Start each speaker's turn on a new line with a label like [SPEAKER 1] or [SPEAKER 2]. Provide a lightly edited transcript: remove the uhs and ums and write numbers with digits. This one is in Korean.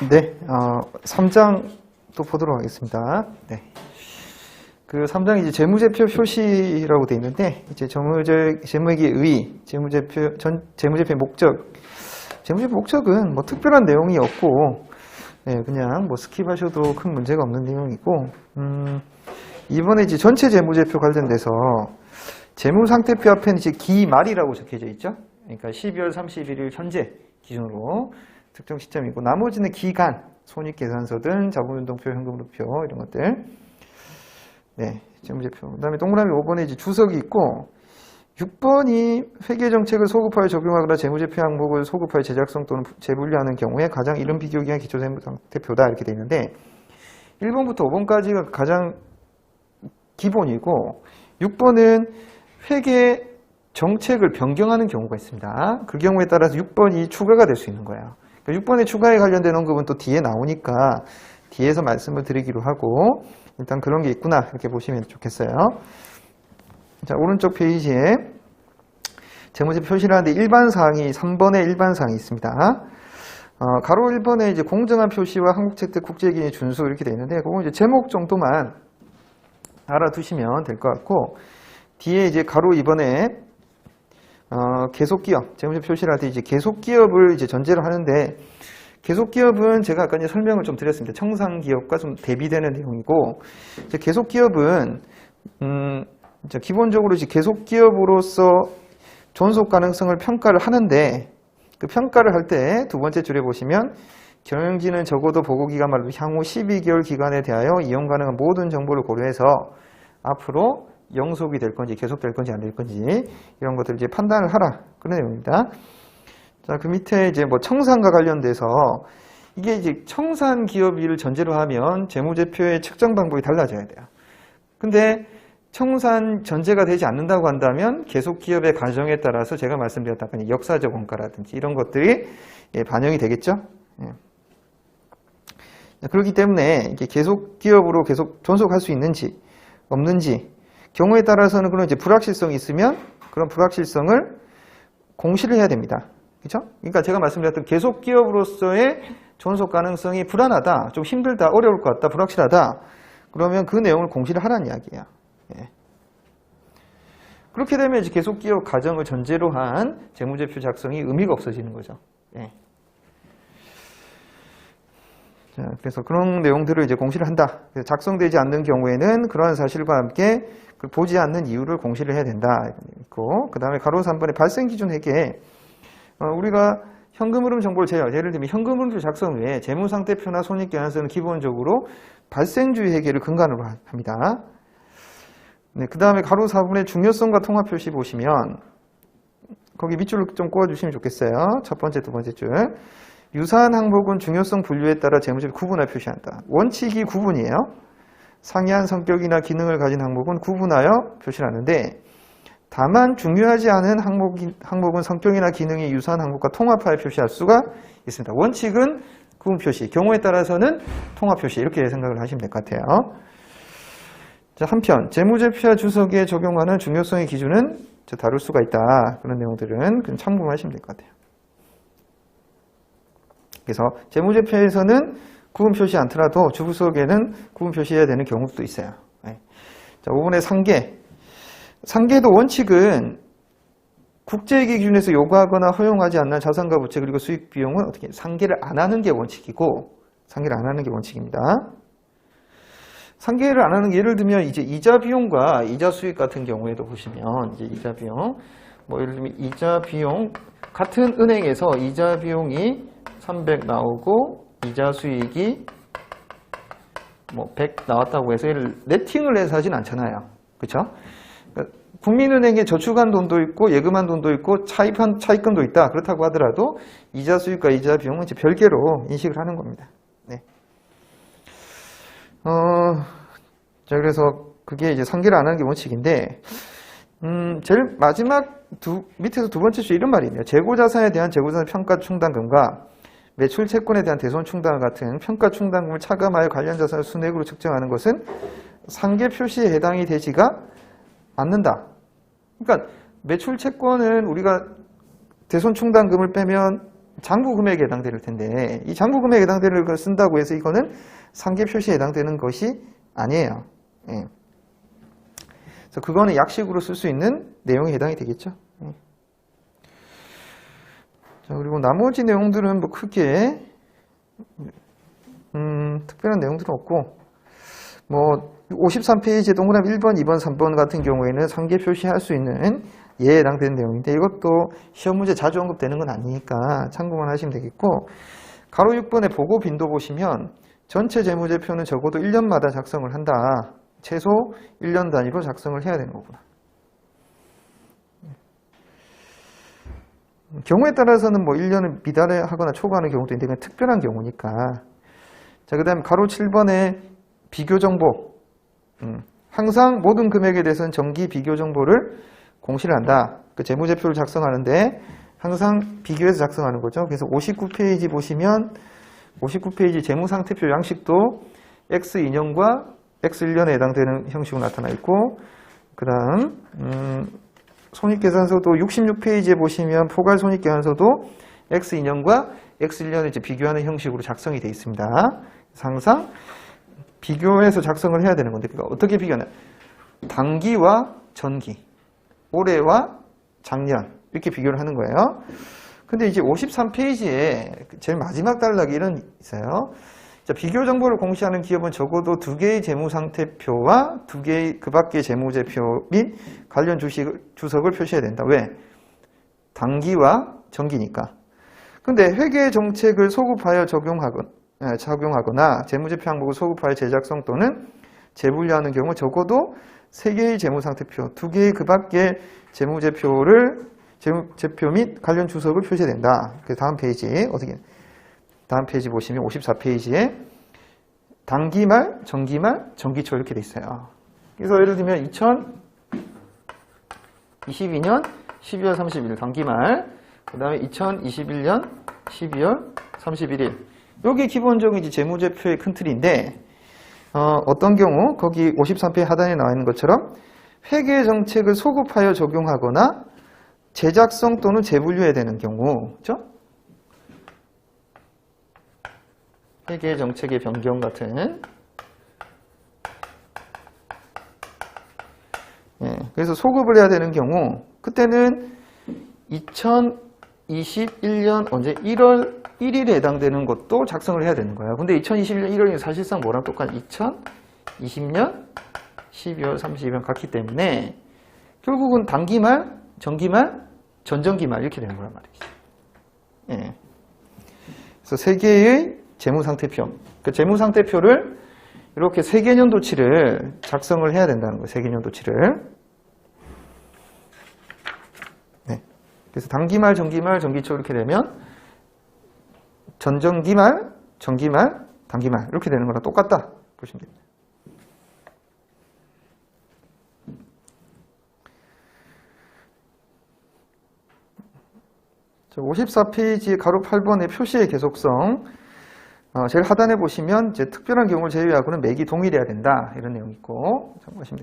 [SPEAKER 1] 네, 3장 또 보도록 하겠습니다. 네. 그 3장이 이제 재무제표 표시라고 되어 있는데, 이제 재무회계의 의, 재무제표의 목적. 재무제표 목적은 뭐 특별한 내용이 없고, 네, 그냥 뭐 스킵하셔도 큰 문제가 없는 내용이고, 이번에 이제 전체 재무제표 관련돼서 재무상태표 앞에는 이제 기말이라고 적혀져 있죠. 그러니까 12월 31일 현재 기준으로 특정 시점이고, 나머지는 기간, 손익계산서든 자본운동표, 현금흐름표 이런 것들. 네, 재무제표. 그다음에 동그라미 5번에 이제 주석이 있고, 6번이 회계정책을 소급하여 적용하거나 재무제표 항목을 소급하여 제작성 또는 재분류하는 경우에 가장 이른 비교기간 기초재무상태표다 이렇게 되어 있는데, 1번부터 5번까지가 가장 기본이고, 6번은 회계 정책을 변경하는 경우가 있습니다. 그 경우에 따라서 6번이 추가가 될 수 있는 거예요. 그러니까 6번에 추가에 관련된 언급은 또 뒤에 나오니까 뒤에서 말씀을 드리기로 하고, 일단 그런 게 있구나 이렇게 보시면 좋겠어요. 자, 오른쪽 페이지에 재무제표 표시를 하는데 일반사항이 3번에 일반사항이 있습니다. 가로 1번에 이제 공정한 표시와 한국채택 국제기준의 준수 이렇게 되어 있는데, 그거 이제 제목 정도만 알아두시면 될 것 같고, 뒤에 이제 가로 2번에 계속기업, 재무제표 표시를 할 때 이제 계속기업을 이제 전제로 하는데, 계속기업은 제가 아까 이제 설명을 좀 드렸습니다. 청산기업과 좀 대비되는 내용이고, 이제 계속기업은, 이제 기본적으로 이제 계속기업으로서 존속 가능성을 평가를 하는데, 그 평가를 할 때 두 번째 줄에 보시면, 경영진은 적어도 보고기간 말로 향후 12개월 기간에 대하여 이용 가능한 모든 정보를 고려해서 앞으로 영속이 될 건지 계속될 건지 안 될 건지 이런 것들을 이제 판단을 하라, 그런 내용입니다. 자, 그 밑에 이제 뭐 청산과 관련돼서 이게 이제 청산 기업을 전제로 하면 재무제표의 측정 방법이 달라져야 돼요. 근데 청산 전제가 되지 않는다고 한다면 계속 기업의 가정에 따라서 제가 말씀드렸던 역사적 원가라든지 이런 것들이 반영이 되겠죠. 그렇기 때문에 이게 계속 기업으로 계속 존속할 수 있는지 없는지 경우에 따라서는 그런 이제 불확실성이 있으면 그런 불확실성을 공시를 해야 됩니다. 그렇죠? 그러니까 제가 말씀드렸던 계속 기업으로서의 존속 가능성이 불안하다, 좀 힘들다, 어려울 것 같다, 불확실하다. 그러면 그 내용을 공시를 하라는 이야기예요. 예. 그렇게 되면 이제 계속 기업 가정을 전제로 한 재무제표 작성이 의미가 없어지는 거죠. 예. 자, 그래서 그런 내용들을 이제 공시를 한다. 작성되지 않는 경우에는 그러한 사실과 함께 보지 않는 이유를 공시를 해야 된다. 있고, 그 다음에 가로 3번의 발생 기준 회계. 우리가 현금 흐름 정보를 예를 들면 현금 흐름 작성 외에 재무상태표나 손익계산서는 기본적으로 발생주의 회계를 근간으로 합니다. 네, 그 다음에 가로 4번의 중요성과 통합 표시 보시면 거기 밑줄을 좀 꼬아주시면 좋겠어요. 첫 번째, 두 번째 줄. 유사한 항목은 중요성 분류에 따라 재무제표 구분하여 표시한다. 원칙이 구분이에요. 상이한 성격이나 기능을 가진 항목은 구분하여 표시를 하는데, 다만 중요하지 않은 항목은 성격이나 기능이 유사한 항목과 통합하여 표시할 수가 있습니다. 원칙은 구분 표시, 경우에 따라서는 통합 표시, 이렇게 생각을 하시면 될 것 같아요. 자, 한편 재무제표와 주석에 적용하는 중요성의 기준은 다룰 수가 있다. 그런 내용들은 그냥 참고하시면 될 것 같아요. 그래서 재무제표에서는 구분 표시 않더라도 주석에는 구분 표시해야 되는 경우도 있어요. 네. 자, 5번의 상계. 상계도 원칙은 국제회계 기준에서 요구하거나 허용하지 않는 자산과 부채 그리고 수익 비용은 어떻게 상계를 안 하는 게 원칙이고, 상계를 안 하는 게 원칙입니다. 상계를 안 하는 게 예를 들면 이제 이자 비용과 이자 수익 같은 경우에도 보시면 이제 이자 비용, 뭐 예를 들면 이자 비용 같은 은행에서 이자 비용이 300 나오고 이자 수익이 뭐 100 나왔다고 해서 얘를 네팅을 해서 하진 않잖아요. 그렇죠? 그러니까 국민은행에 저축한 돈도 있고 예금한 돈도 있고 차입금도 있다. 그렇다고 하더라도 이자 수익과 이자 비용은 이제 별개로 인식을 하는 겁니다. 네. 자, 그래서 그게 이제 상계를 안 하는 게 원칙인데, 제일 마지막 밑에서 두 번째 줄 이런 말이 있네요. 재고자산에 대한 재고자산 평가 충당금과 매출 채권에 대한 대손 충당 같은 평가 충당금을 차감하여 관련 자산을 순액으로 측정하는 것은 상계 표시에 해당이 되지가 않는다. 그러니까 매출 채권은 우리가 대손 충당금을 빼면 장부 금액에 해당될 텐데 이 장부 금액에 해당되는 걸 쓴다고 해서 이거는 상계 표시에 해당되는 것이 아니에요. 예. 그래서 그거는 약식으로 쓸 수 있는 내용에 해당이 되겠죠. 예. 자, 그리고 나머지 내용들은 뭐 크게 특별한 내용들은 없고 뭐 53페이지에 동그라미 1번, 2번, 3번 같은 경우에는 상계 표시할 수 있는 예에 해당되는 내용인데 이것도 시험 문제 자주 언급되는 건 아니니까 참고만 하시면 되겠고 가로 6번의 보고 빈도 보시면 전체 재무제표는 적어도 1년마다 작성을 한다. 최소 1년 단위로 작성을 해야 되는 거구나. 경우에 따라서는 뭐 1년을 미달하거나 초과하는 경우도 있는데 그냥 특별한 경우니까. 자, 그 다음에 가로 7번의 비교 정보. 항상 모든 금액에 대해서는 정기 비교 정보를 공시를 한다. 그 재무제표를 작성하는데 항상 비교해서 작성하는 거죠. 그래서 59페이지 보시면 59페이지 재무상태표 양식도 X2년과 X1년에 해당되는 형식으로 나타나 있고 그 다음 손익계산서도 66페이지에 보시면 포괄 손익계산서도 X2년과 X1년을 이제 비교하는 형식으로 작성이 되어 있습니다. 항상 비교해서 작성을 해야 되는 건데 그러니까 어떻게 비교하냐? 단기와 전기, 올해와 작년 이렇게 비교를 하는 거예요. 근데 이제 53페이지에 제일 마지막 단락이 이런 있어요. 자, 비교 정보를 공시하는 기업은 적어도 2개의 재무상태표와 2개의 그 밖의 재무제표 및 관련 주석을 표시해야 된다. 왜? 단기와 전기니까. 근데 회계 정책을 소급하여 적용하거나 재무제표 항목을 소급하여 제작성 또는 재분류하는 경우 적어도 3개의 재무상태표, 2개의 그 밖의 재무제표 및 관련 주석을 표시해야 된다. 그 다음 페이지 다음 페이지 보시면 54페이지에 단기말, 전기말, 전기초 이렇게 돼 있어요. 그래서 예를 들면 2022년 12월 31일 단기말, 그 다음에 2021년 12월 31일. 여기 기본적인 이제 재무제표의 큰 틀인데 어떤 경우 거기 53페이지 하단에 나와 있는 것처럼 회계 정책을 소급하여 적용하거나 제작성 또는 재분류해야 되는 경우, 그렇죠? 회계 정책의 변경 같은. 예, 그래서 소급을 해야 되는 경우, 그때는 2021년 언제 1월 1일에 해당되는 것도 작성을 해야 되는 거예요. 근데 2021년 1월이 사실상 뭐랑 똑같은 2020년 12월 30일 같기 때문에 결국은 단기말, 전기말, 전전기말 이렇게 되는 거란 말이죠. 예. 그래서 3개의 재무상태표. 그 재무상태표를 이렇게 3개 년도치를 작성을 해야 된다는 거예요. 3개 년도치를. 네. 그래서 단기말, 전기말, 전기초 이렇게 되면 전전기말, 전기말, 단기말 이렇게 되는 거랑 똑같다 보시면 됩니다. 54페이지 가로 8번의 표시의 계속성. 제일 하단에 보시면 이제 특별한 경우를 제외하고는 매기 동일해야 된다. 이런 내용이 있고 참고하시면 되겠습니다.